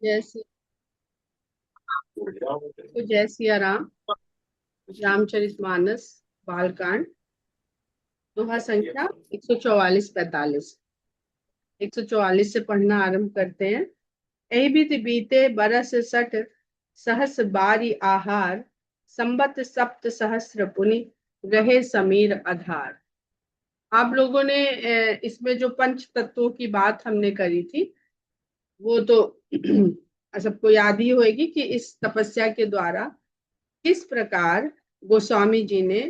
जय श्री तो जय सिया राम। रामचरितमानस बालकांड दोहा संख्या 144-45। 144 से पढ़ना आरंभ करते हैं। यही बीत बीते बरस सठ सहस बारी आहार, संबत सप्त सहस्र पुनि रहे समीर आधार। आप लोगों ने इसमें जो पंच तत्वों की बात हमने करी थी वो तो सबको याद ही होगी कि इस तपस्या के द्वारा किस प्रकार गोस्वामी जी ने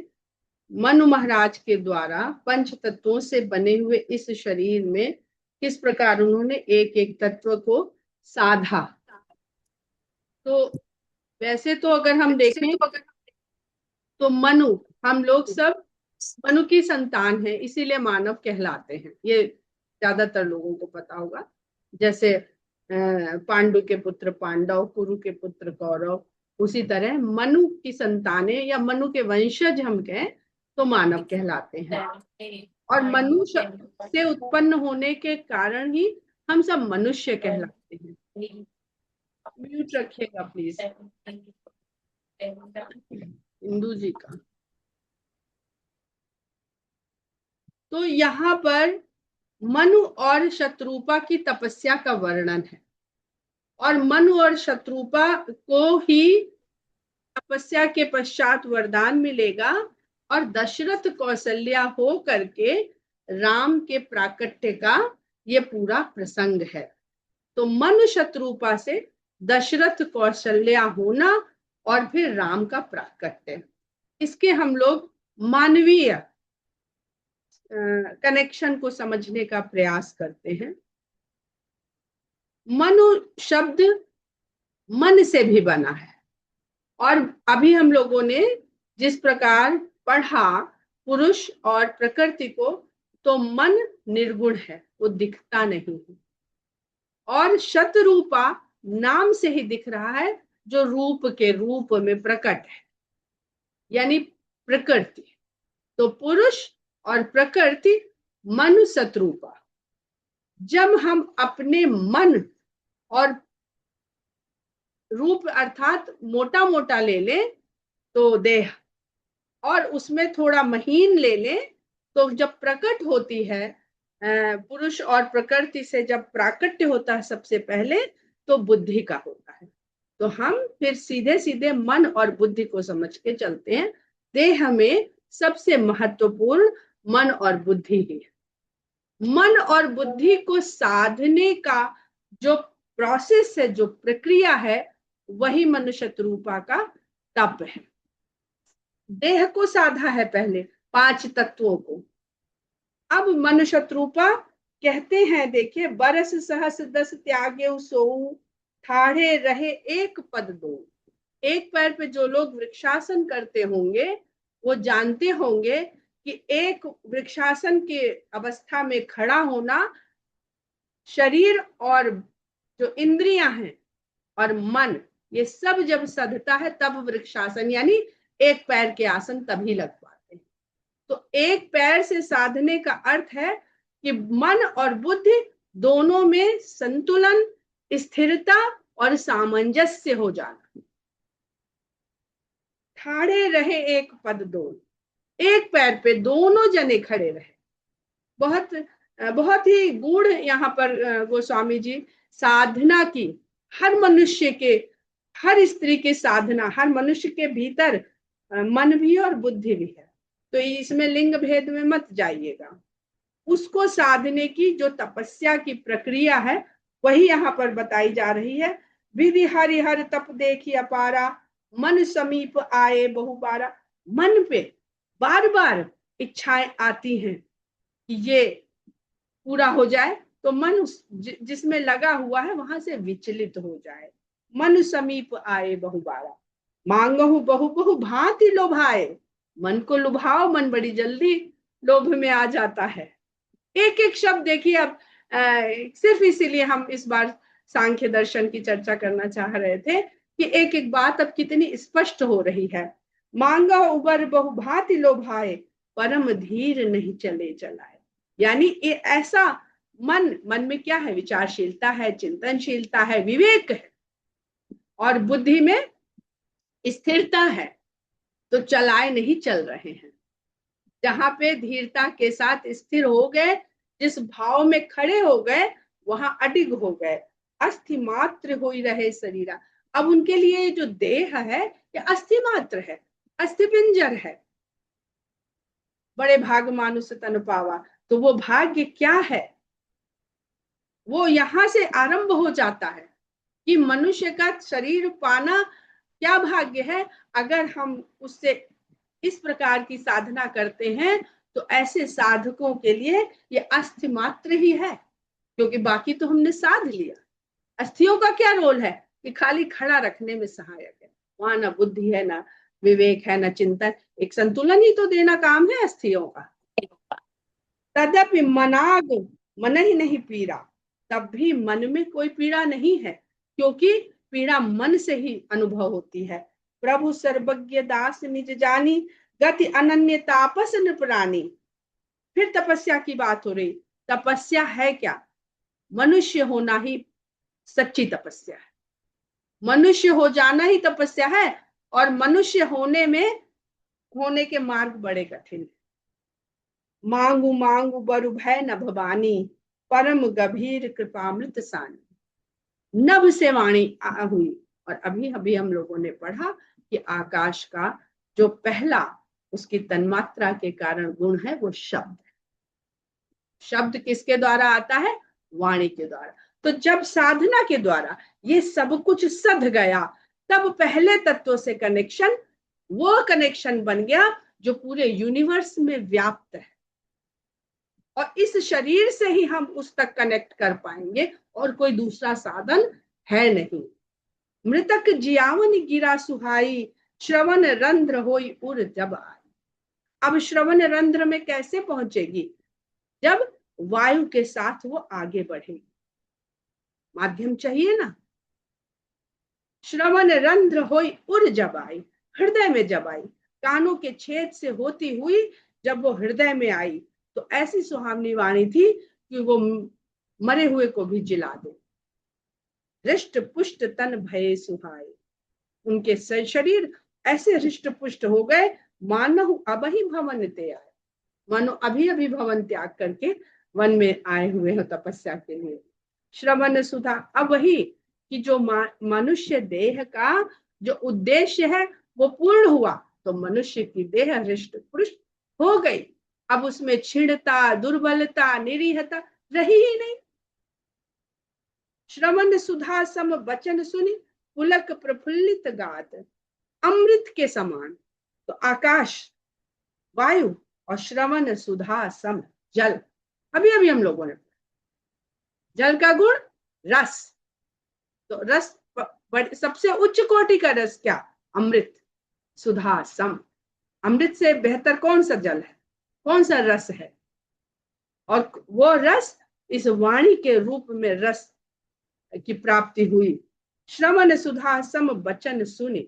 मनु महाराज के द्वारा पंच तत्वों से बने हुए इस शरीर में किस प्रकार उन्होंने एक एक तत्व को साधा। तो वैसे तो अगर हम देखें तो मनु, हम लोग सब मनु की संतान है, इसीलिए मानव कहलाते हैं। ये ज्यादातर लोगों को पता होगा। जैसे पांडु के पुत्र पांडव, कुरु के पुत्र कौरव, उसी तरह मनु की संतानें या मनु के वंशज हम कहें तो मानव कहलाते हैं। और मनु से उत्पन्न होने के कारण ही हम सब मनुष्य कहलाते हैं। म्यूट रखिएगा प्लीज इंदू जी का। तो यहाँ पर मनु और शत्रुपा की तपस्या का वर्णन है, और मनु और शत्रुपा को ही तपस्या के पश्चात वरदान मिलेगा और दशरथ कौशल्या हो करके राम के प्राकट्य का ये पूरा प्रसंग है। तो मनु शत्रुपा से दशरथ कौशल्या होना और फिर राम का प्राकट्य, इसके हम लोग मानवीय कनेक्शन को समझने का प्रयास करते हैं। मनु शब्द मन से भी बना है, और अभी हम लोगों ने जिस प्रकार पढ़ा पुरुष और प्रकृति को, तो मन निर्गुण है, वो दिखता नहीं है। और शतरूपा नाम से ही दिख रहा है, जो रूप के रूप में प्रकट है, यानी प्रकृति। तो पुरुष और प्रकृति मनु शत्रुपा। जब हम अपने मन और रूप अर्थात मोटा मोटा ले लें तो देह, और उसमें थोड़ा महीन ले लें तो जब प्रकट होती है, पुरुष और प्रकृति से जब प्राकट्य होता है सबसे पहले, तो बुद्धि का होता है। तो हम फिर सीधे सीधे मन और बुद्धि को समझ के चलते हैं। देह में सबसे महत्वपूर्ण मन और बुद्धि ही है। मन और बुद्धि को साधने का जो प्रोसेस है, जो प्रक्रिया है, वही मनुष्य रूपा का तप है। देह को साधा है पहले, 5 तत्वों को। अब मनुष्य रूपा कहते हैं, देखिए, बरस सहस दस त्यागे सोऊ, ठाढ़े रहे एक पद दो। एक पैर पे जो लोग वृक्षासन करते होंगे वो जानते होंगे कि एक वृक्षासन के अवस्था में खड़ा होना, शरीर और जो इंद्रियां हैं और मन, ये सब जब सधता है तब वृक्षासन यानी एक पैर के आसन तभी लग पाते हैं। तो एक पैर से साधने का अर्थ है कि मन और बुद्धि दोनों में संतुलन, स्थिरता और सामंजस्य हो जाना। ठाड़े रहे एक पद दो, एक पैर पे दोनों जने खड़े रहे। बहुत बहुत ही गूढ़ यहाँ पर गोस्वामी जी साधना की, हर मनुष्य के, हर स्त्री की साधना, हर मनुष्य के भीतर मन भी और बुद्धि भी है, तो इसमें लिंग भेद में मत जाइएगा। उसको साधने की जो तपस्या की प्रक्रिया है वही यहाँ पर बताई जा रही है। विधि हरिहर तप देखी अपारा, मन समीप आए बहुबारा। मन पे बार बार इच्छाएं आती हैं कि ये पूरा हो जाए, तो मन जिसमें लगा हुआ है वहां से विचलित हो जाए। मन समीप आए बहुबारा, मांगहु बहु बहु भांति लोभाए। मन को लुभाओ, मन बड़ी जल्दी लोभ में आ जाता है। एक एक शब्द देखिए। अब सिर्फ इसीलिए हम इस बार सांख्य दर्शन की चर्चा करना चाह रहे थे कि एक एक बात अब कितनी स्पष्ट हो रही है। मांगा उबर बहुभांति लोभाए, परम धीर नहीं चले चलाए। यानी ये ऐसा मन में क्या है? विचारशीलता है, चिंतनशीलता है, विवेक है और बुद्धि में स्थिरता है। तो चलाए नहीं चल रहे हैं। जहां पे धीरता के साथ स्थिर हो गए, जिस भाव में खड़े हो गए, वहां अडिग हो गए। अस्थि मात्र हो ही रहे शरीरा। अब उनके लिए जो देह है ये अस्थि मात्र है, अस्थि पिंजर है। बड़े भाग मानुष तन पावा, तो वो भाग्य क्या है? वो यहां से आरंभ हो जाता है कि मनुष्य का शरीर पाना क्या भाग्य है। अगर हम उससे इस प्रकार की साधना करते हैं तो ऐसे साधकों के लिए ये अस्थि मात्र ही है, क्योंकि बाकी तो हमने साध लिया। अस्थियों का क्या रोल है? कि खाली खड़ा रखने में सहायक है। वहां ना बुद्धि है, ना विवेक है, ना चिंतन। एक संतुलन ही तो देना काम है अस्थियों का। तदपि मनाग मन ही नहीं पीड़ा, तब भी मन में कोई पीड़ा नहीं है, क्योंकि पीड़ा मन से ही अनुभव होती है। प्रभु सर्वज्ञ दास निज जानी, गति अनन्य तापस नृपरानी। फिर तपस्या की बात हो रही। तपस्या है क्या? मनुष्य होना ही सच्ची तपस्या है। मनुष्य हो जाना ही तपस्या है। और मनुष्य होने के मार्ग बड़े कठिन है। मांगू मांगू बरु भय न भवानी, परम गंभीर कृपामृत सानी। नभ से वाणी हुई। और अभी अभी हम लोगों ने पढ़ा कि आकाश का जो पहला उसकी तन्मात्रा के कारण गुण है वो शब्द है। शब्द किसके द्वारा आता है? वाणी के द्वारा। तो जब साधना के द्वारा ये सब कुछ सध गया, तब पहले तत्व से कनेक्शन, वो कनेक्शन बन गया जो पूरे यूनिवर्स में व्याप्त है। और इस शरीर से ही हम उस तक कनेक्ट कर पाएंगे, और कोई दूसरा साधन है नहीं। मृतक जियावन गिरा सुहाई, श्रवण रंध्र होई उर जब आई। अब श्रवण रंध्र में कैसे पहुंचेगी? जब वायु के साथ वो आगे बढ़ेगी। माध्यम चाहिए ना। श्रवण रंध्र होई उर जब आई, हृदय में जब आई, कानों के छेद से होती हुई जब वो हृदय में आई, तो ऐसी सुहावनी वाणी थी कि वो मरे हुए को भी जिला दे। हृष्ट पुष्ट तन भये सुहाए। उनके शरीर ऐसे हृष्ट पुष्ट हो गए, मानो अब ही भवन ते आए, मानो अभी अभी भवन त्याग करके वन में आए हुए हो तपस्या के लिए। श्रवण सुधा, अब वही कि जो मनुष्य देह का जो उद्देश्य है वो पूर्ण हुआ, तो मनुष्य की देह हृष्ट पुष्ट हो गई। अब उसमें क्षीणता, दुर्बलता, निरीहता रही ही नहीं। श्रवण सुधा सम वचन सुनी, पुलक प्रफुल्लित गात। अमृत के समान तो आकाश, वायु और श्रवण सुधा सम जल। अभी अभी हम लोगों ने जल का गुण रस। तो रस सबसे उच्च कोटि का रस क्या? अमृत। सुधा सम, अमृत से बेहतर कौन सा जल है, कौन सा रस है? और वो रस इस वाणी के रूप में रस की प्राप्ति हुई। श्रवण सुधा सम वचन सुने,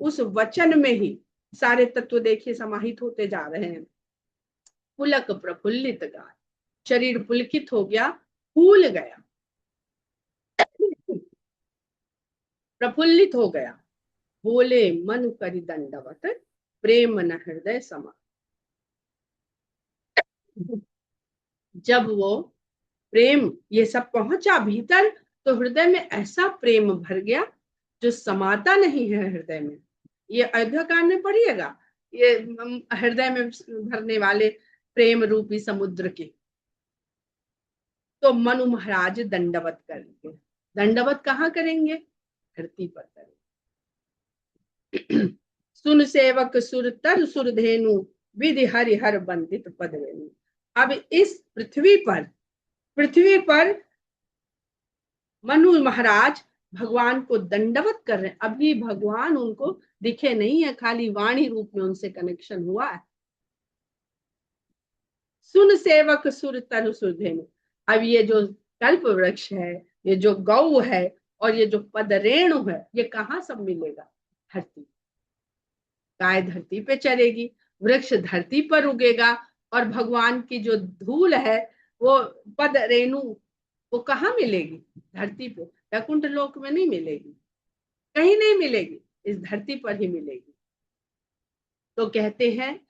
उस वचन में ही सारे तत्व देखिए समाहित होते जा रहे हैं। पुलक प्रफुल्लित गाय, शरीर पुलकित हो गया, फूल गया, प्रफुल्लित हो गया। बोले मन करि दंडवत, प्रेम न हृदय समा। जब वो प्रेम ये सब पहुंचा भीतर, तो हृदय में ऐसा प्रेम भर गया जो समाता नहीं है हृदय में। ये अयोध्या कांड में पढ़िएगा, ये हृदय में भरने वाले प्रेम रूपी समुद्र के। तो मनु महाराज दंडवत करेंगे। दंडवत कहाँ करेंगे? धरती पर करेंगे। सुन सेवक सुर तर सुर धेनु, विधि हरिहर बंदित पद रेणु। अब इस पृथ्वी पर मनु महाराज भगवान को दंडवत कर रहे हैं। अभी भगवान उनको दिखे नहीं है, खाली वाणी रूप में उनसे कनेक्शन हुआ है। सुन सेवक सुर तनु सुर धेनु। अब ये जो कल्प वृक्ष है, ये जो गौ है और ये जो पदरेणु है, ये कहाँ सब मिलेगा? धरती। गाय धरती पे चरेगी, वृक्ष धरती पर उगेगा, और भगवान की जो धूल है वो पद रेणु वो कहाँ मिलेगी? धरती पे, वैकुंठ लोक में नहीं मिलेगी, कहीं नहीं मिलेगी, इस धरती पर ही मिलेगी। तो कहते हैं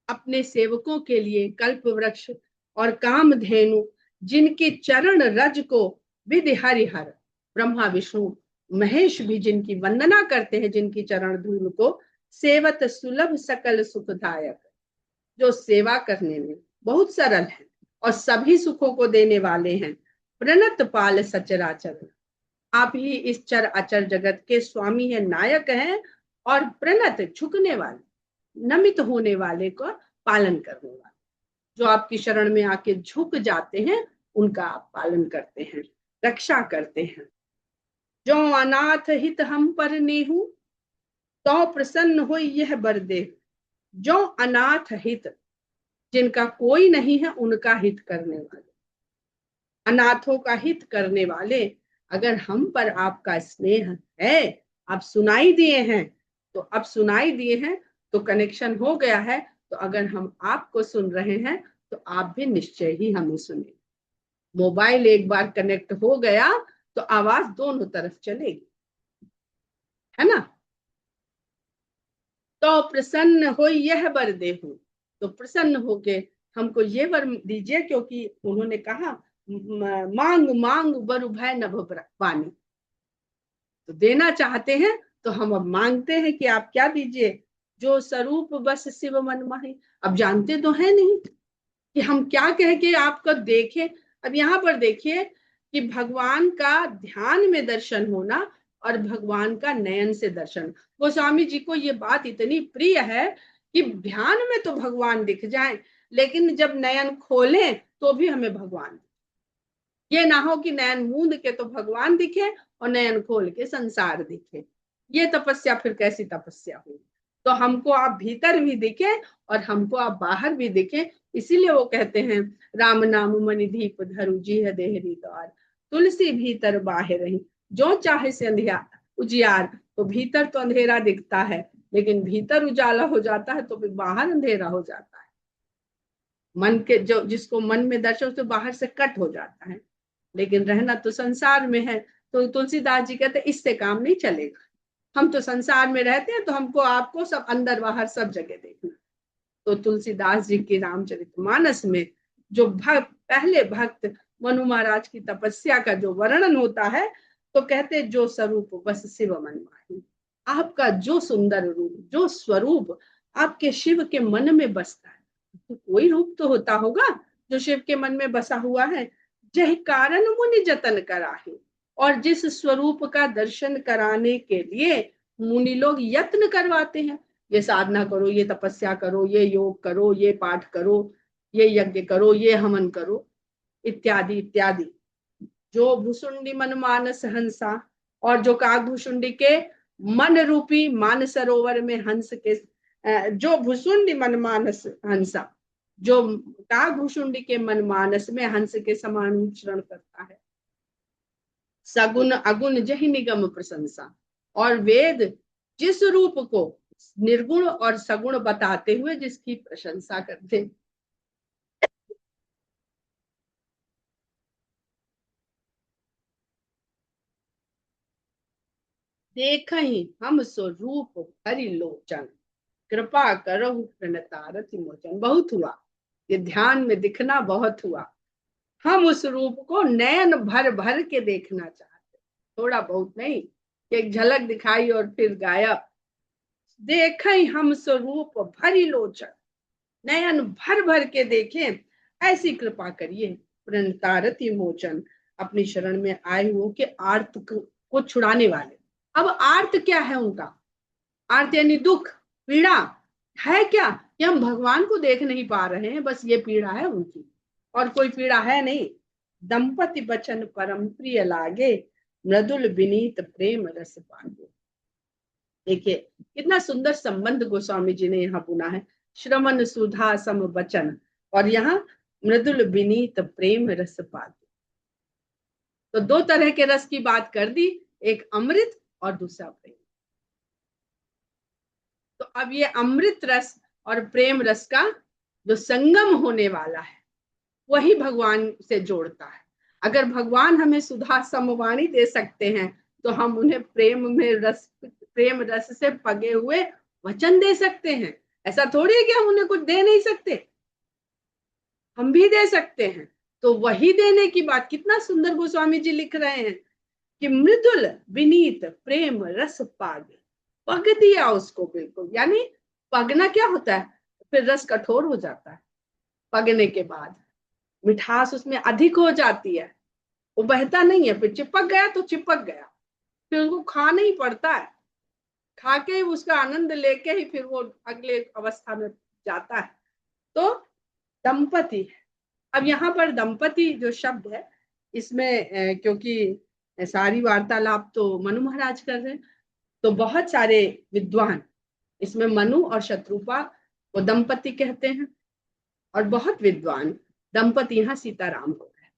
अपने सेवकों के लिए कल्प वृक्ष और कामधेनु, जिनके चरण रज को विधि हरिहर, ब्रह्मा विष्णु महेश भी जिनकी वंदना करते हैं, जिनकी चरण धूल को, सेवत सुलभ सकल सुखदायक, जो सेवा करने में बहुत सरल है और सभी सुखों को देने वाले हैं। प्रणत पाल सचराचर, आप ही इस चर अचर जगत के स्वामी है, नायक हैं, और प्रणत झुकने वाले, नमित होने वाले को पालन करने वाले, जो आपकी शरण में आके झुक जाते हैं, उनका आप पालन करते हैं, रक्षा करते हैं। जो अनाथ हित हम पर नेहू, तो प्रसन्न हो यह बर दे। जो अनाथ हित, जिनका कोई नहीं है, उनका हित करने वाले, अनाथों का हित करने वाले, अगर हम पर आपका स्नेह है, आप सुनाई दिए हैं, तो अब सुनाई दिए हैं तो कनेक्शन हो गया है, तो अगर हम आपको सुन रहे हैं तो आप भी निश्चय ही हमें सुने। मोबाइल एक बार कनेक्ट हो गया तो आवाज दोनों तरफ चलेगी, है ना। तो प्रसन्न हो यह वर देहु, तो प्रसन्न होके हमको ये वर दीजिए, क्योंकि उन्होंने कहा मांग मांग वर भय नभ पानी, तो देना चाहते हैं तो हम अब मांगते हैं कि आप क्या दीजिए। जो स्वरूप बस शिव मन माही, अब जानते तो है नहीं कि हम क्या कह के आपको देखें। अब यहाँ पर देखिए कि भगवान का ध्यान में दर्शन होना और भगवान का नयन से दर्शन, गोस्वामी जी को ये बात इतनी प्रिय है कि ध्यान में तो भगवान दिख जाए, लेकिन जब नयन खोलें तो भी हमें भगवान, ये ना हो कि नयन मूंद के तो भगवान दिखे और नयन खोल के संसार दिखे, ये तपस्या फिर कैसी तपस्या हुई। तो हमको आप भीतर भी दिखे और हमको आप बाहर भी दिखे, इसीलिए वो कहते हैं राम नाम मनि दीप धरु जीह देहरी द्वार, तुलसी भीतर बाहर रही, जो चाहे से अंधिया उजियार। तो भीतर तो अंधेरा दिखता है, लेकिन भीतर उजाला हो जाता है तो फिर बाहर अंधेरा हो जाता है। मन के जो जिसको मन में दर्शन तो बाहर से कट हो जाता है, लेकिन रहना तो संसार में है। तो तुलसीदास जी कहते इससे काम नहीं चलेगा, हम तो संसार में रहते हैं, तो हमको आपको सब अंदर बाहर सब जगह देखना। तो तुलसीदास जी के रामचरितमानस में जो पहले भक्त मनु महाराज की तपस्या का जो वर्णन होता है, तो कहते जो स्वरूप बस शिव मन माही, आपका जो सुंदर रूप, जो स्वरूप आपके शिव के मन में बसता है, तो कोई रूप तो होता होगा जो शिव के मन में बसा हुआ है। जय कारण मुनि जतन कराहे, और जिस स्वरूप का दर्शन कराने के लिए मुनि लोग यत्न करवाते हैं, ये साधना करो, ये तपस्या करो, ये योग करो, ये पाठ करो, ये यज्ञ करो, ये हवन करो, इत्यादि इत्यादि। जो भुसुंडी मन मानस हंसा, और जो कागभुसुंडी के मन रूपी मान सरोवर में हंस के, जो भुसुंडी मन मानस हंसा, जो कागभुसुंडी के मन मानस में हंस के समान उच्चरण करता है, सगुन अगुण जहि निगम प्रशंसा, और वेद जिस रूप को निर्गुण और सगुण बताते हुए जिसकी प्रशंसा करते। देख ही हम स्वरूप हरि लोचन, कृपा करो प्रणतारति मोचन। बहुत हुआ, ये ध्यान में दिखना बहुत हुआ, हम उस रूप को नयन भर भर के देखना चाहते, थोड़ा बहुत नहीं, एक झलक दिखाई और फिर गायब। देख हम स्वरूप भरी लोचन, नयन भर भर के देखें, ऐसी कृपा करिए। प्रणतारति मोचन, अपनी शरण में आए हुए के आर्त को छुड़ाने वाले। अब आर्त क्या है उनका? आर्त यानी दुख, पीड़ा है क्या? कि हम भगवान को देख नहीं पा रहे हैं, बस ये पीड़ा है उनकी, और कोई पीड़ा है नहीं। दंपति बचन परम प्रिय लागे, मृदुल विनीत प्रेम रस पागे। देखिए कितना सुंदर संबंध गोस्वामी जी ने यहाँ बुना है, श्रमण सुधा सम बचन, और यहाँ मृदुल विनीत प्रेम रस पागे। तो दो तरह के रस की बात कर दी, एक अमृत और दूसरा प्रेम। तो अब ये अमृत रस और प्रेम रस का जो संगम होने वाला है, वही भगवान से जोड़ता है। अगर भगवान हमें सुधा समवाणी दे सकते हैं तो हम उन्हें प्रेम रस से पगे हुए वचन दे सकते हैं। ऐसा थोड़ी है कि हम उन्हें कुछ दे नहीं सकते, हम भी दे सकते हैं। तो वही देने की बात कितना सुंदर गोस्वामी जी लिख रहे हैं कि मृदुल विनीत प्रेम रस पाग, पग दिया उसको बिल्कुल। यानी पगना क्या होता है, फिर रस कठोर हो जाता है, पगने के बाद मिठास उसमें अधिक हो जाती है, वो बहता नहीं है। फिर चिपक गया तो चिपक गया, फिर उसको खाना ही पड़ता है, खा के उसका आनंद लेके ही फिर वो अगले अवस्था में जाता है। तो दंपति, अब यहाँ पर दंपति जो शब्द है इसमें क्योंकि सारी वार्तालाप तो मनु महाराज कर रहे हैं, तो बहुत सारे विद्वान इसमें मनु और शत्रुपा को दंपति कहते हैं, और बहुत विद्वान दंपति यहाँ सीताराम को है।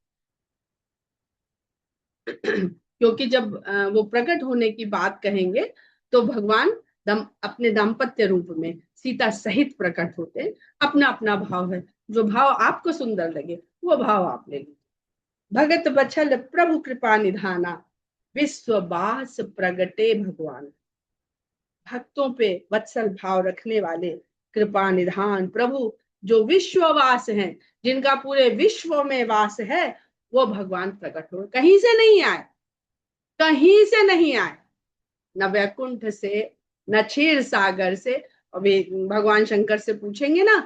क्योंकि जब वो प्रकट होने की बात कहेंगे तो भगवान अपने दाम्पत्य रूप में सीता सहित प्रकट होते हैं। अपना अपना भाव है, जो भाव आपको सुंदर लगे वो भाव आप ले लीजिए। भगत बछल प्रभु कृपा निधाना, विश्ववास प्रगटे भगवान। भक्तों पे वत्सल भाव रखने वाले कृपा निधान प्रभु जो विश्ववास हैं, जिनका पूरे विश्व में वास है, वो भगवान प्रकट हो। कहीं से नहीं आए, कहीं से नहीं आए, न वैकुंठ से न क्षीर सागर से। अभी भगवान शंकर से पूछेंगे ना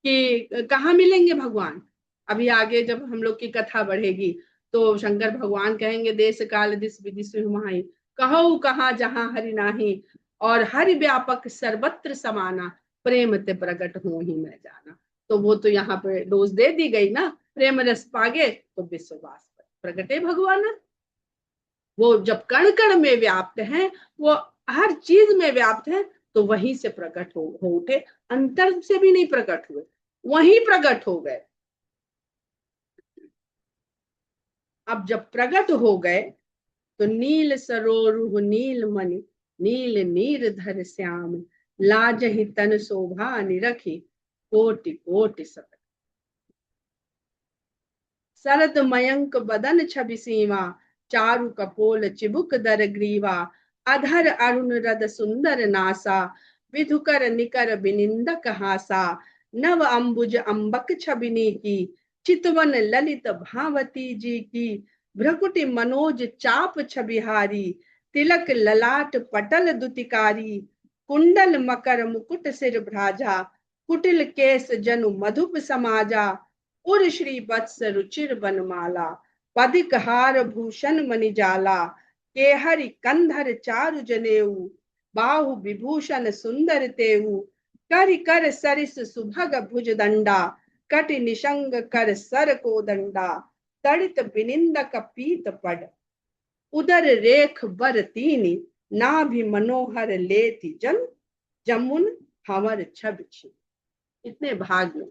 कि कहाँ मिलेंगे भगवान, अभी आगे जब हम लोग की कथा बढ़ेगी तो शंकर भगवान कहेंगे देश काल दिस विदिश हुमाई, कहो कहाँ जहाँ हरि नाही, और हरि व्यापक सर्वत्र समाना, प्रेम ते प्रकट हो ही मैं जाना। तो वो तो यहाँ पे डोज दे दी गई ना, प्रेम रस पागे तो विश्ववास प्रगटे भगवान। वो जब कण कण में व्याप्त है, वो हर चीज में व्याप्त है, तो वहीं से प्रकट हो उठे, अंतर से भी नहीं प्रकट हुए, वहीं प्रकट हो गए। अब जब प्रकट हो गए तो नील सरोरुह नील मणि, नील नीर धर श्याम, लाजहि तन शोभा निरखी, कोटि कोटि सत। शरद मयंक बदन छवि सीमा, चारु कपोल चिबुक दर ग्रीवा, अधर अरुण रद सुंदर नासा, विधुकर निकर बिनिंदक हासा, नव अंबुज अंबक छबिनी की, चितवन ललित भावती जी की, भ्रकुटि मनोज चाप छबिहारी, तिलक ललाट पटल दुतिकारी, कुंडल मकर मुकुट सिर भ्राजा, कुटिल केस जनु मधुप समाजा, उर श्री वत्स रुचिर बनमाला, पदिक हार भूषण मणिजाला, केहरि कंधर चारु जनेऊ, बाहु विभूषण सुंदर तेऊ, कर कर सरिस सुभग भुज दंडा, कटि निशंग कर सर को दंडा, तड़ित बिनिंदक पीत पड, उदर रेख बर तीनी, नाभि मनोहर लेति जन, जमुन हमर छब छी। इतने भाग में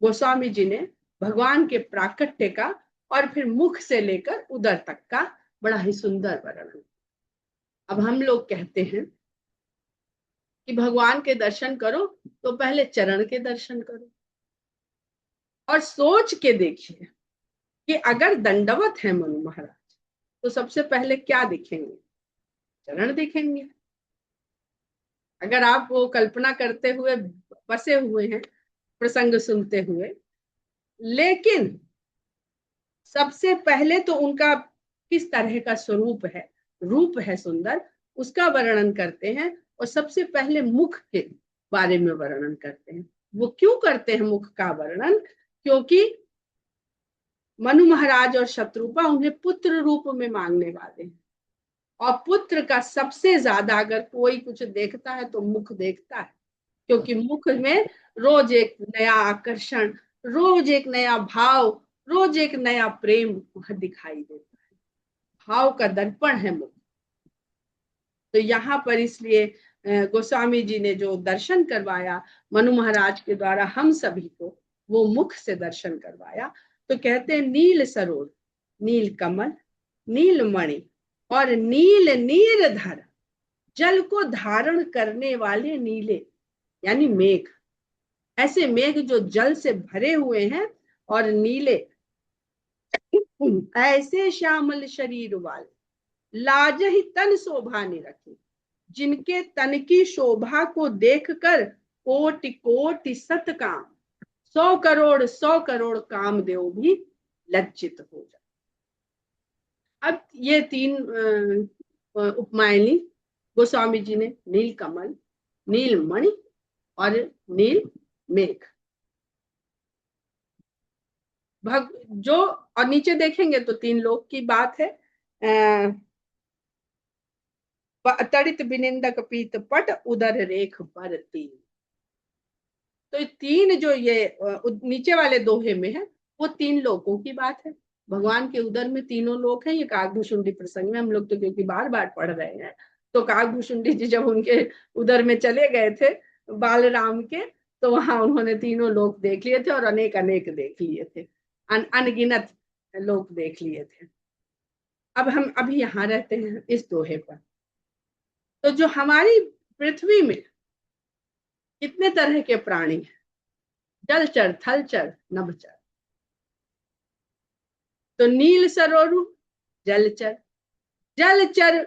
गोस्वामी जी ने भगवान के प्राकट्य का और फिर मुख से लेकर उदर तक का बड़ा ही सुंदर वर्णन। अब हम लोग कहते हैं कि भगवान के दर्शन करो तो पहले चरण के दर्शन करो, और सोच के देखिए कि अगर दंडवत है मनु महाराज तो सबसे पहले क्या दिखेंगे, चरण दिखेंगे। अगर आप वो कल्पना करते हुए बसे हुए हैं प्रसंग सुनते हुए, लेकिन सबसे पहले तो उनका किस तरह का स्वरूप है, रूप है सुंदर, उसका वर्णन करते हैं, और सबसे पहले मुख के बारे में वर्णन करते हैं। वो क्यों करते हैं मुख का वर्णन, क्योंकि मनु महाराज और शत्रुपा उन्हें पुत्र रूप में मांगने वाले हैं, और पुत्र का सबसे ज्यादा अगर कोई कुछ देखता है तो मुख देखता है, क्योंकि मुख में रोज एक नया आकर्षण, रोज एक नया भाव, रोज एक नया प्रेम वहां दिखाई देता है। भाव का दर्पण है मुख। तो यहाँ पर इसलिए गोस्वामी जी ने जो दर्शन करवाया मनु महाराज के द्वारा हम सभी को, वो मुख से दर्शन करवाया। तो कहते हैं नील सरोवर, नील कमल, नील मणि, और नील नीरधर, जल को धारण करने वाले नीले, यानी मेघ, ऐसे मेघ जो जल से भरे हुए हैं और नीले, ऐसे श्यामल शरीर वाले लाज ही तन शोभा ने रखी, जिनके तन की शोभा को देखकर कोटि कोटि सत काम, 100 करोड़ कामदेव भी लज्जित हो जाए। अब ये तीन उपमाएं ली गोस्वामी जी ने, नील कमल, नीलमणि और नील मेघ। जो और नीचे देखेंगे तो तीन लोक की बात है। तड़ित बिनिंदक पीत पट उदर रेख पर तीन। तो तीन जो ये नीचे वाले दोहे में है वो तीन लोकों की बात है। भगवान के उदर में तीनों लोक हैं। ये काकभूषुंडी प्रसंग में हम लोग तो क्योंकि बार बार पढ़ रहे हैं, तो काकभूषुंडी जी जब उनके उदर में चले गए थे बाल राम के, तो वहां उन्होंने तीनों लोक देख लिए थे और अनेक अनेक देख लिए थे, अनगिनत लोक देख लिए थे। अब हम अभी यहाँ रहते हैं इस दोहे पर। तो जो हमारी पृथ्वी में कितने तरह के प्राणी हैं, जलचर, थलचर, नभचर। तो नील सरोरु जलचर, जलचर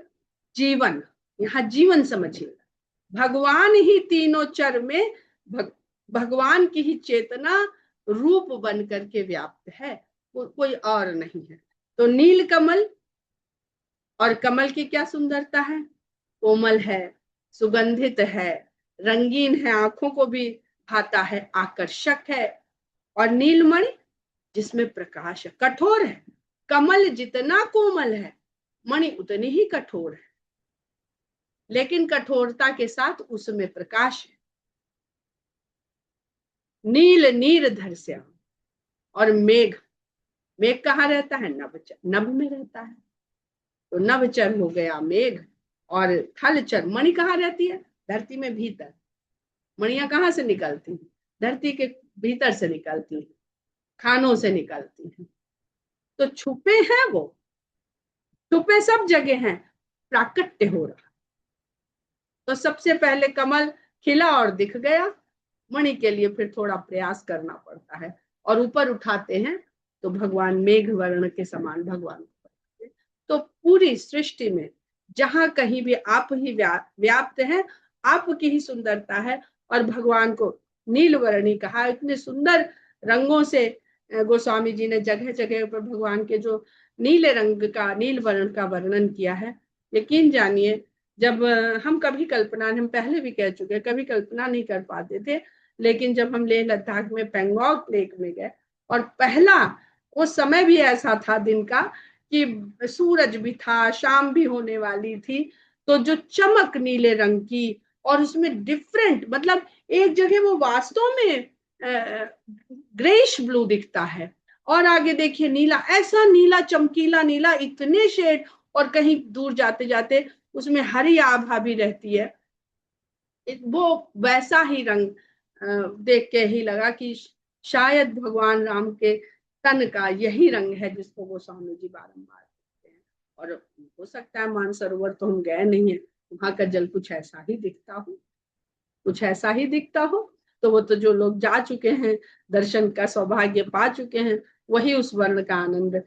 जीवन, यहाँ जीवन समझिए। भगवान ही तीनों चर में भगवान की ही चेतना रूप बन करके व्याप्त है, कोई और नहीं है। तो नील कमल, और कमल की क्या सुंदरता है, कोमल है, सुगंधित है, रंगीन है, आंखों को भी भाता है, आकर्षक है। और नीलमणि जिसमें प्रकाश है, कठोर है। कमल जितना कोमल है, मणि उतनी ही कठोर है, लेकिन कठोरता के साथ उसमें प्रकाश है। नील नीरधर श्याम। और मेघ, मेघ कहाँ रहता है, नभचर, नभ में रहता है। तो नभचर हो गया मेघ। और थलचर, मणि कहाँ रहती है, धरती में भीतर। मणियां कहाँ से निकलती हैं, धरती के भीतर से निकलती हैं, खानों से निकलती हैं। तो छुपे हैं वो, छुपे सब जगह हैं, प्राकट्य हो रहा। तो सबसे पहले कमल खिला और दिख गया, मणि के लिए फिर थोड़ा प्रयास करना पड़ता है, और ऊपर उठाते हैं तो भगवान मेघ वर्ण के समान भगवान। तो पूरी सृष्टि में जहां कहीं भी आप ही व्याप्त हैं, आपकी ही सुंदरता है। और भगवान को नीलवर्णी कहा, इतने सुंदर रंगों से गोस्वामी जी ने जगह जगह पर भगवान के जो नीले रंग का, नील वर्ण का वर्णन किया है। यकीन जानिए, जब हम कभी कल्पना, हम पहले भी कह चुके, कभी कल्पना नहीं कर पाते थे, लेकिन जब हम लेह लद्दाख में पेंगोंग लेक में गए, और पहला वो समय भी ऐसा था दिन का कि सूरज भी था, शाम भी होने वाली थी, तो जो चमक नीले रंग की, और उसमें डिफरेंट, मतलब एक जगह वो वास्तव में ग्रेइश ब्लू दिखता है, और आगे देखिए नीला, ऐसा नीला, चमकीला नीला, इतने शेड, और कहीं दूर जाते जाते उसमें हरी आभा भी रहती है। वो वैसा ही रंग देख के ही लगा कि शायद भगवान राम के तन का यही रंग है जिसको वो स्वामी जी बारंबार देखते हैं। और हो सकता है मानसरोवर तो हम गए नहीं है, वहां का जल कुछ ऐसा ही दिखता हो, कुछ ऐसा ही दिखता हो। तो वो तो जो लोग जा चुके हैं, दर्शन का सौभाग्य पा चुके हैं, वही उस वर्ण का आनंद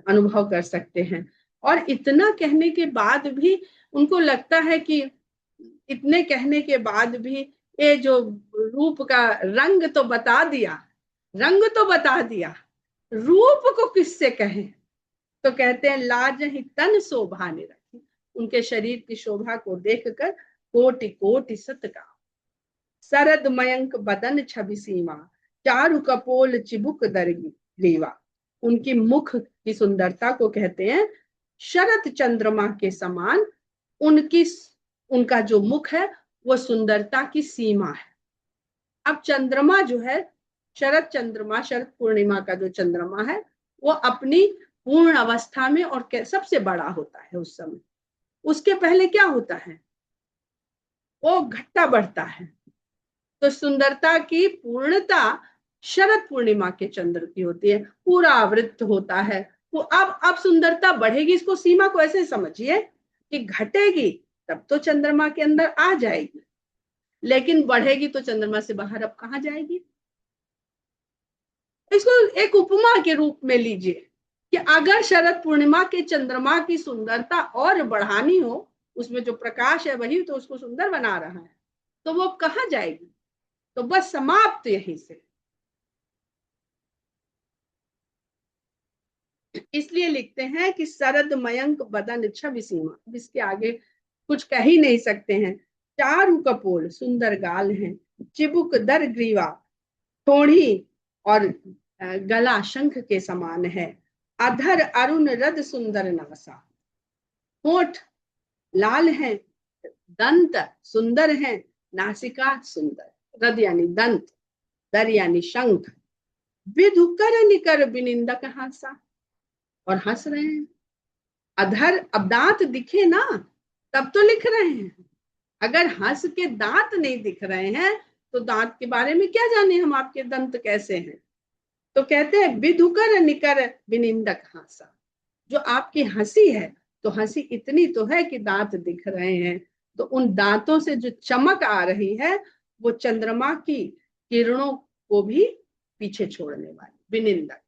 अनुभव कर सकते हैं। और इतना कहने के बाद भी उनको लगता है कि, इतने कहने के बाद भी ये जो रूप का रंग तो बता दिया, रंग तो बता दिया, रूप को किससे कहें। तो कहते हैं लाज ही तन शोभा ने रखी, उनके शरीर की शोभा को देखकर कोटि कोटि सत का। सरद मयंक बदन छवि सीमा, चारु कपोल चिबुक दरगी रीवा। उनकी मुख की सुंदरता को कहते हैं शरद चंद्रमा के समान, उनकी उनका जो मुख है वो सुंदरता की सीमा है। अब चंद्रमा जो है, शरद चंद्रमा, शरद पूर्णिमा का जो चंद्रमा है, वो अपनी पूर्ण अवस्था में और सबसे बड़ा होता है उस समय। उसके पहले क्या होता है, वो घटता बढ़ता है। तो सुंदरता की पूर्णता शरद पूर्णिमा के चंद्र की होती है, पूरा आवृत होता है। तो अब सुंदरता बढ़ेगी, इसको सीमा को ऐसे समझिए कि घटेगी तब तो चंद्रमा के अंदर आ जाएगी, लेकिन बढ़ेगी तो चंद्रमा से बाहर अब कहाँ जाएगी। इसको एक उपमा के रूप में लीजिए कि अगर शरद पूर्णिमा के चंद्रमा की सुंदरता और बढ़ानी हो, उसमें जो प्रकाश है वही तो उसको सुंदर बना रहा है, तो वो कहाँ जाएगी? तो बस समाप्त यहीं से। इसलिए लिखते हैं कि शरद मयंक बदन छवि सीमा, इसके आगे कुछ कह ही नहीं सकते हैं। चारु कपोल सुंदर गाल हैं, चिबुक दर ग्रीवा, ठोड़ी और गला शंख के समान है, अधर अरुण रद सुंदर नासा, होठ लाल हैं, दंत सुंदर हैं, नासिका सुंदर, रद यानी दंत, दर यानी शंख, विधुकर निकर विनिंदक हासा, और हंस रहे हैं। अधर, अब दांत दिखे ना तब तो लिख रहे हैं, अगर हंस के दांत नहीं दिख रहे हैं तो दांत के बारे में क्या जाने हम, आपके दंत कैसे हैं। तो कहते हैं विधुकर निकर विनिंदक हासा, जो आपकी हंसी है तो हंसी इतनी तो है कि दांत दिख रहे हैं, तो उन दांतों से जो चमक आ रही है वो चंद्रमा की किरणों को भी पीछे छोड़ने वाली। विनिंदक,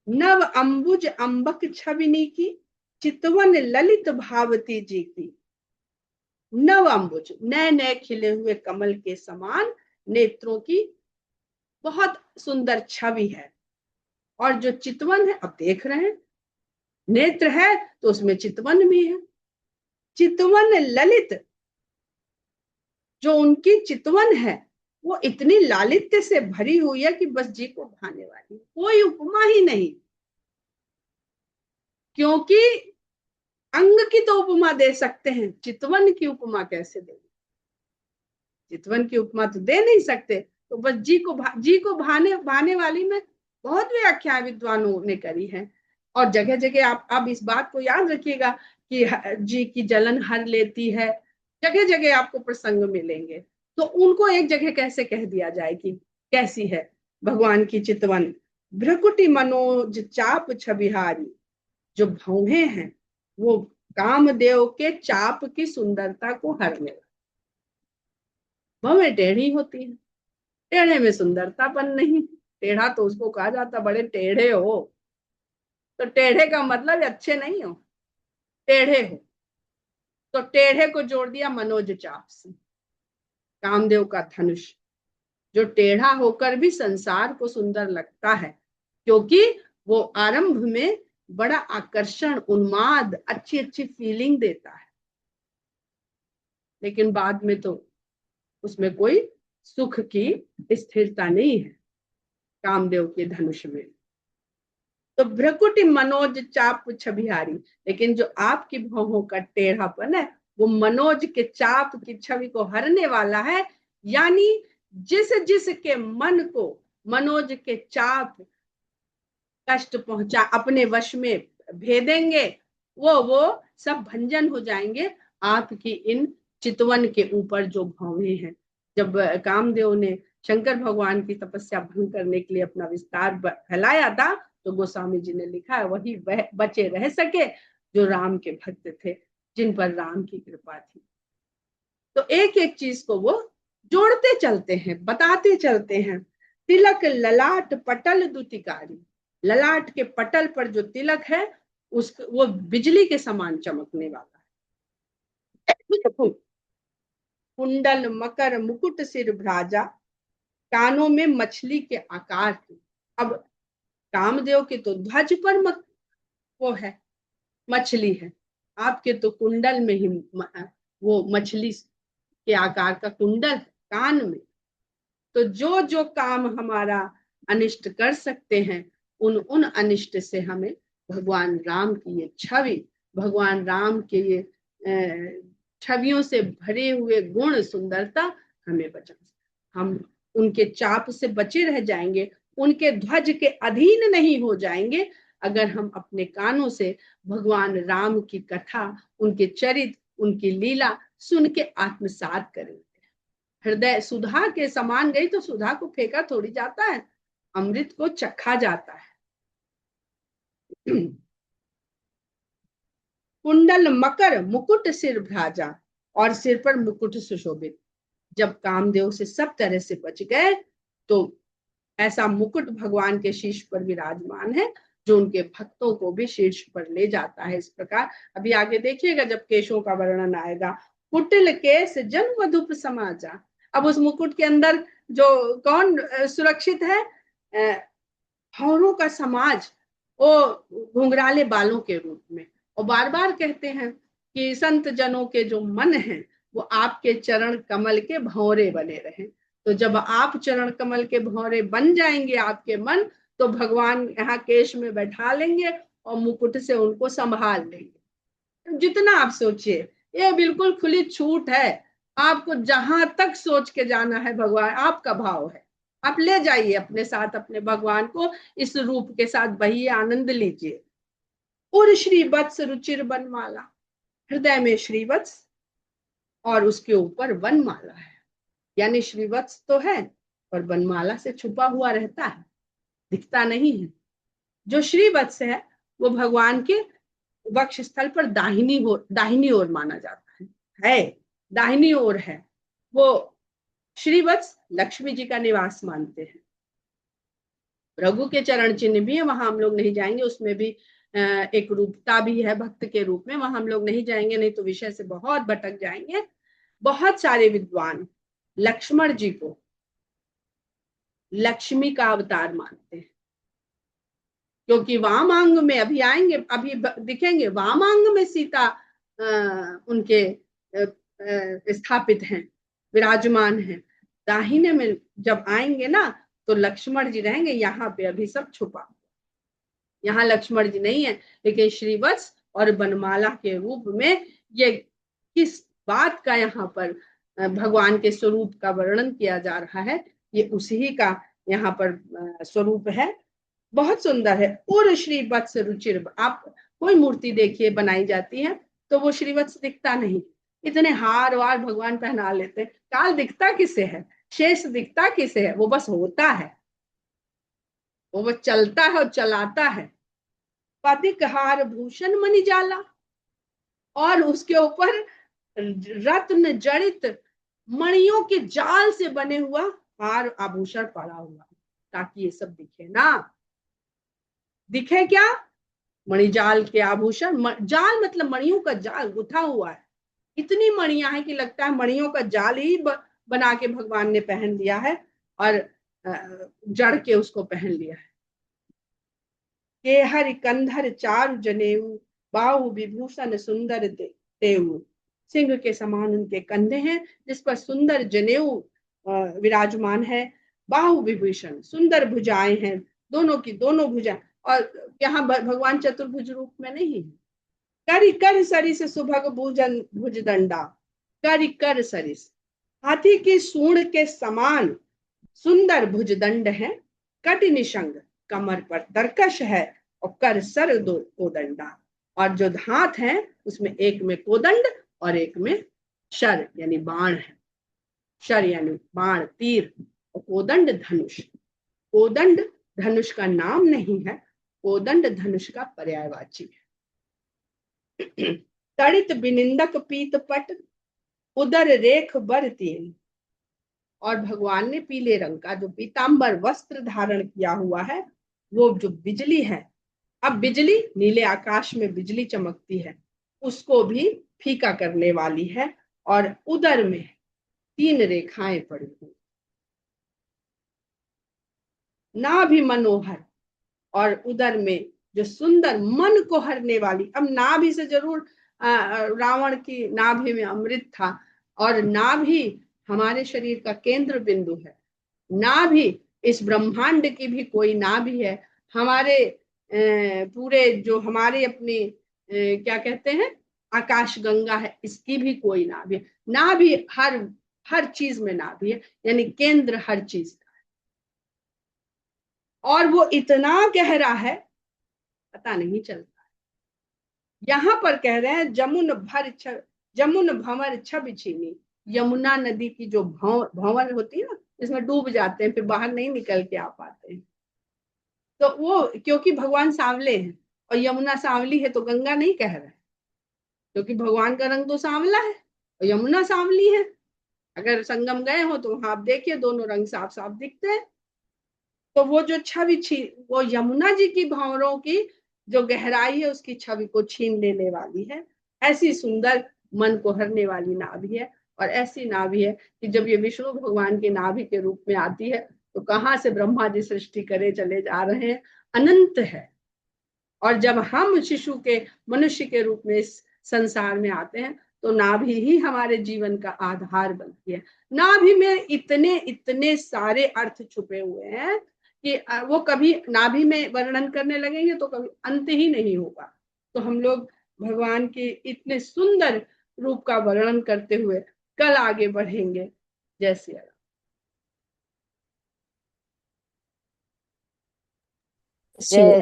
नव अंबुज अंबक छविनी की, चितवन ललित भावती जी की, नव अंबुज नए नए खिले हुए कमल के समान नेत्रों की बहुत सुंदर छवि है, और जो चितवन है, अब देख रहे हैं नेत्र है तो उसमें चितवन भी है, चितवन ललित, जो उनकी चितवन है वो इतनी लालित्य से भरी हुई है कि बस जी को भाने वाली, कोई उपमा ही नहीं, क्योंकि अंग की तो उपमा दे सकते हैं, चितवन की उपमा कैसे देंगे? चितवन की उपमा तो दे नहीं सकते, तो बस जी को भाने भाने वाली में बहुत व्याख्या विद्वानों ने करी है। और जगह जगह आप इस बात को याद रखिएगा कि जी की जलन हर लेती है, जगह जगह आपको प्रसंग मिलेंगे, तो उनको एक जगह कैसे कह दिया जाए कि कैसी है भगवान की चितवन, भ्रकुटी मनोज चाप छबिहारी, जो भौहें हैं वो कामदेव के चाप की सुंदरता को हरने, भौहें टेढ़ी होती है, टेढ़े में सुंदरतापन नहीं, टेढ़ा तो उसको कहा जाता बड़े टेढ़े हो, तो टेढ़े का मतलब अच्छे नहीं हो, टेढ़े हो, तो टेढ़े को जोड़ दिया मनोज चाप से, कामदेव का धनुष, जो टेढ़ा होकर भी संसार को सुंदर लगता है, क्योंकि वो आरंभ में बड़ा आकर्षण, उन्माद, अच्छी अच्छी फीलिंग देता है, लेकिन बाद में तो उसमें कोई सुख की स्थिरता नहीं है कामदेव के धनुष में। तो भ्रकुटी मनोज चाप छबिहारी, लेकिन जो आपकी भौहों का टेढ़ापन है वो मनोज के चाप की छवि को हरने वाला है, यानी जिस जिसके मन को मनोज के चाप कष्ट पहुंचा अपने वश में भेदेंगे, वो सब भंजन हो जाएंगे आपकी इन चितवन के ऊपर जो भौहें हैं। जब कामदेव ने शंकर भगवान की तपस्या भंग करने के लिए अपना विस्तार फैलाया था, तो गोस्वामी जी ने लिखा है वही वह बचे रह सके जो राम के भक्त थे, जिन पर राम की कृपा थी। तो एक एक चीज को वो जोड़ते चलते हैं, बताते चलते हैं। तिलक ललाट पटल दुतिकारी, ललाट के पटल पर जो तिलक है उस वो बिजली के समान चमकने वाला है। कुंडल मकर मुकुट सिर भ्राजा, कानों में मछली के आकार की। अब कामदेव के तो ध्वज पर वो है, मछली है, आपके तो कुंडल में ही वो मछली के आकार का कुंडल है कान में। तो जो जो काम हमारा अनिष्ट कर सकते हैं उन अनिष्ट से हमें भगवान राम की ये छवि, भगवान राम के ये छवियों से भरे हुए गुण सुंदरता हमें बचा, हम उनके चाप से बचे रह जाएंगे, उनके ध्वज के अधीन नहीं हो जाएंगे अगर हम अपने कानों से भगवान राम की कथा, उनके चरित्र, उनकी लीला सुन के आत्मसात करेंगे। हृदय सुधा के समान गई तो सुधा को फेंका थोड़ी जाता है, अमृत को चखा जाता है। कुंडल मकर मुकुट सिर भ्राजा, और सिर पर मुकुट सुशोभित। जब कामदेव से सब तरह से बच गए तो ऐसा मुकुट भगवान के शीश पर विराजमान है, जो उनके भक्तों को भी शीर्ष पर ले जाता है। इस प्रकार अभी आगे देखिएगा जब केशों का वर्णन आएगा। कुटिल केस जन मधुप समाजा। अब उस मुकुट के अंदर जो कौन सुरक्षित है? भौरों का समाज, वो घुंघराले बालों के रूप में। और बार बार कहते हैं कि संत जनों के जो मन हैं वो आपके चरण कमल के भौरे बने रहे। तो जब आप चरण कमल के भौरे बन जाएंगे आपके मन, तो भगवान यहाँ केश में बैठा लेंगे और मुकुट से उनको संभाल लेंगे। जितना आप सोचिए, ये बिल्कुल खुली छूट है। आपको जहां तक सोच के जाना है, भगवान आपका भाव है, आप ले जाइए अपने साथ अपने भगवान को, इस रूप के साथ बहिए, आनंद लीजिए। और श्री वत्स रुचिर बनमाला, हृदय में श्रीवत्स और उसके ऊपर वनमाला है। यानी श्रीवत्स तो है पर वनमाला से छुपा हुआ रहता है, दिखता नहीं है। जो श्रीवत्स है वो भगवान के वक्ष स्थल पर दाहिनी ओर माना जाता है, दाहिनी ओर है वो। श्रीवत्स लक्ष्मी जी का निवास मानते हैं। रघु के चरण चिन्ह भी है, वहां हम लोग नहीं जाएंगे, उसमें भी एक रूपता भी है भक्त के रूप में, वहां हम लोग नहीं जाएंगे, नहीं तो विषय से बहुत भटक जाएंगे। बहुत सारे विद्वान लक्ष्मण जी को लक्ष्मी का अवतार मानते हैं, क्योंकि वामांग में अभी आएंगे, अभी दिखेंगे, वामांग में सीता उनके स्थापित हैं, विराजमान हैं। दाहिने में जब आएंगे ना तो लक्ष्मण जी रहेंगे, यहाँ पे अभी सब छुपा, यहाँ लक्ष्मण जी नहीं है। लेकिन श्रीवत्स और बनमाला के रूप में ये किस बात का यहाँ पर भगवान के स्वरूप का वर्णन किया जा रहा है, ये उसी का यहाँ पर स्वरूप है। बहुत सुंदर है। और श्रीवत्स रुचिर, आप कोई मूर्ति देखिए बनाई जाती है तो वो श्रीवत्स दिखता नहीं, इतने हार वार भगवान पहना लेते हैं, काल दिखता किसे है, शेष दिखता किसे है? वो बस होता है, वो चलता है और चलाता है। पदिक हार भूषण मणि जाला, और उसके ऊपर रत्न जड़ित मणियों के जाल से बने हुआ हार आभूषण पड़ा हुआ, ताकि ये सब दिखे ना। दिखे क्या? मणिजाल के आभूषण, जाल मतलब मणियों का जाल गुथा हुआ है। इतनी मणियां हैं कि लगता है मणियों का जाल ही बना के भगवान ने पहन लिया है और जड़ के उसको पहन लिया है। के हरि कंधर चारु जनेऊ, बाहु विभूषण सुंदर देऊ। सिंह के समान उनके कंधे हैं जिस पर सुंदर जनेऊ विराजमान है। बाहु विभूषण, सुंदर भुजाएं हैं, दोनों की दोनों भुजा। और यहाँ भगवान चतुर्भुज रूप में नहीं है। करि कर सरिस सुभग भुजन भुजदंडा, करि कर सरिस, हाथी की सूंड के समान सुंदर भुजदंड है। कटि निशंग, कमर पर तरकश है, और कर सर दो कोदंडा, और जो हाथ है उसमें एक में कोदंड और एक में शर यानी बाण है। शर यानी बाण, तीर, और कोदंड धनुष। कोदंड धनुष का नाम नहीं है, कोदंड धनुष का पर्यायवाची है। तड़ित बिनिंदक पीत पट, उदर रेख बर तेल। और भगवान ने पीले रंग का जो पीतांबर वस्त्र धारण किया हुआ है, वो जो बिजली है, अब बिजली नीले आकाश में बिजली चमकती है, उसको भी फीका करने वाली है। और उदर में 3 रेखाएं पड़ी हुई, नाभि मनोहर, और उदर में जो सुंदर मन को हरने वाली। अब नाभि से जरूर रावण की नाभि में अमृत था, और नाभि हमारे शरीर का केंद्र बिंदु है। नाभि इस ब्रह्मांड की भी कोई नाभि है, हमारे पूरे जो हमारे अपने क्या कहते हैं आकाश गंगा है, इसकी भी कोई नाभि है। नाभि हर हर चीज में नाभि है, यानी केंद्र हर चीज का है। और वो इतना गहरा है पता नहीं चलता। यहां पर कह रहे हैं जमुन भंवर छब छीनी, यमुना नदी की जो भंवर होती है ना, इसमें डूब जाते हैं, फिर बाहर नहीं निकल के आ पाते हैं। तो वो क्योंकि भगवान सांवले हैं, और यमुना सांवली है तो गंगा नहीं कह रहे, क्योंकि भगवान का रंग तो सांवला है और यमुना सांवली है। अगर संगम गए हो तो वहां आप देखिए दोनों रंग साफ साफ दिखते हैं। तो वो जो छवि वो यमुना जी की भंवरों की जो गहराई है उसकी छवि को छीन लेने वाली है। ऐसी सुंदर मन को हरने वाली नाभि है। और ऐसी नाभि है कि जब ये विष्णु भगवान की नाभि के रूप में आती है तो कहाँ से ब्रह्मा जी सृष्टि करे चले जा रहे हैं, अनंत है। और जब हम शिशु के मनुष्य के रूप में इस संसार में आते हैं तो नाभि ही हमारे जीवन का आधार बनती है। नाभि में इतने इतने सारे अर्थ छुपे हुए हैं कि वो कभी नाभि में वर्णन करने लगेंगे तो कभी अंत ही नहीं होगा। तो हम लोग भगवान के इतने सुंदर रूप का वर्णन करते हुए कल आगे बढ़ेंगे। जय श्री राम। जय श्री